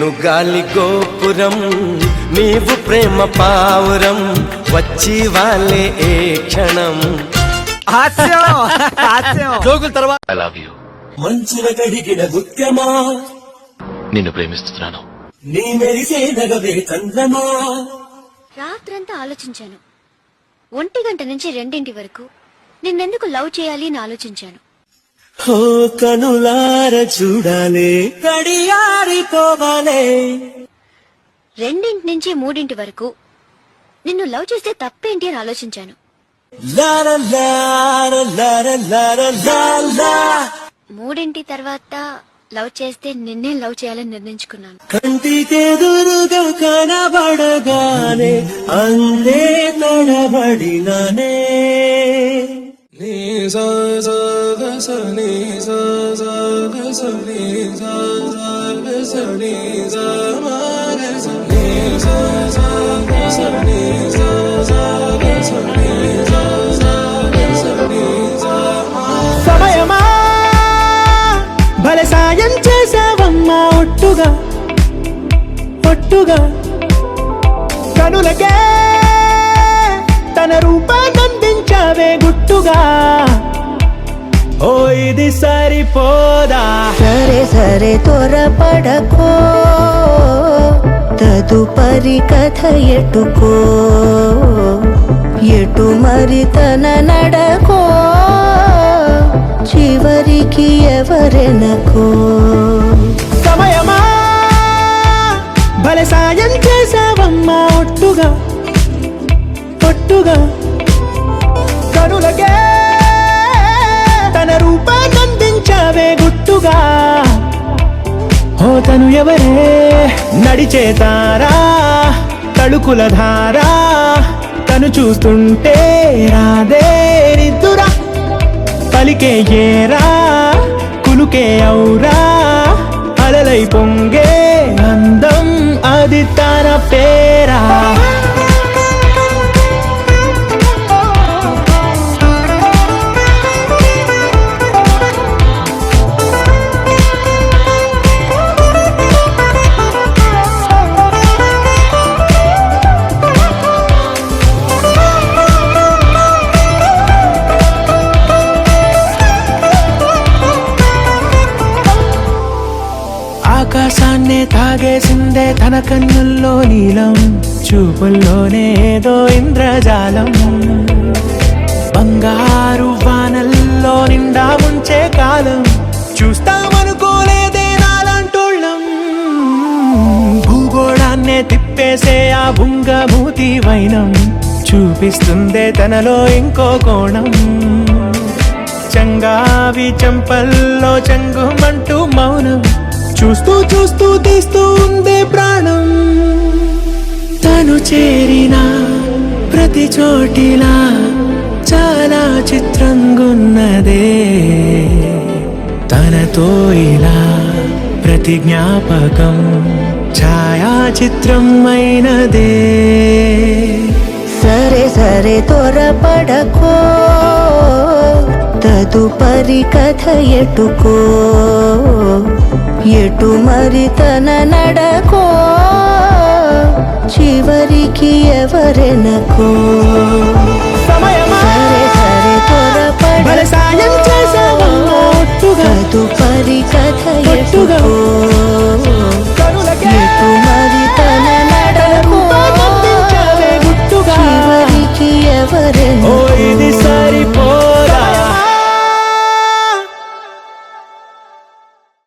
నేను గాలి గోపురం నీవు ప్రేమ పావురం వచ్చి వాళ్ళే ఏ క్షణం జోకుల తర్వాత ఐ లవ్ యూ. మంచుల కడిగిన గుత్యమా నిన్ను ప్రేమిస్తున్నాను. నీ మెరిసే నగవే చంద్రమా. రాత్రంతా ఆలోచించాను. 1 గంట నుంచి 2 వరకు నిన్నెందుకు లవ్ చేయాలి అని ఆలోచించాను. ఓ కనులార చూడాలే కడియారిపోవాలే. 2 నుంచి 3 వరకు నిన్ను లవ్ చేస్తే తప్పేంటి అని ఆలోచించాను. 3 తర్వాత లవ్ చేస్తే నిన్నే లవ్ చేయాలని నిర్ణయించుకున్నాను. కంటికెదురుగా కనబడగానే అందే తడబడిననే. సమయమా భలే సాయం చేసావమ్మా ఒట్టుగా ఒట్టుగా కనులకే తన రూపాన్నందించావే గుట్టుగా. ఓ ఇది సరిపోదా. సరే సరే త్వరపడకో తదుపరి కథ ఎటుకో ఎటు మరి తన నడకో చివరికి ఎవరెనకో. సమయమా భలే సాయం చేసావమ్మా ఒట్టుగా ఒట్టుగా కనులకే తన రూపాన్నందించావే గుట్టుగా. ఓ తను ఎవరే నడిచే తారా తడుకుల ధారా తను చూస్తుంటే రాదే నిద్దురా పలికే ఏరా కులుకే ఔరా అలలై పొంగే అందం అది తన పేరా. ఆకాశాన్నే తాగేసిందే తన కన్నుల్లో నీలం చూపుల్లోనే ఏదో ఇంద్రజాలం. బంగారు వానల్లో నిండా ఉంచే కాలం చూస్తామనుకోలేదే నాలాంటోళ్ళం. భూగోళాన్నే తిప్పేసే ఆ బుంగమూతి వైనం చూపిస్తుందే తనలో ఇంకో కోణం. చంగావి చంపల్లో చంగుమంటూ మౌనం చూస్తూ చూస్తూ తీస్తూ ఉందే ప్రాణం. తను చేరిన ప్రతి చోటిలా చాలా చిత్రంగున్నదే తనతో ఇలా ప్రతి జ్ఞాపకం ఛాయాచిత్రం అయినదే. సరే సరే త్వరపడకో తదుపరి కథ ఎటుకో ఎటు మరి తన నడకో చివరికి ఎవరెనకో.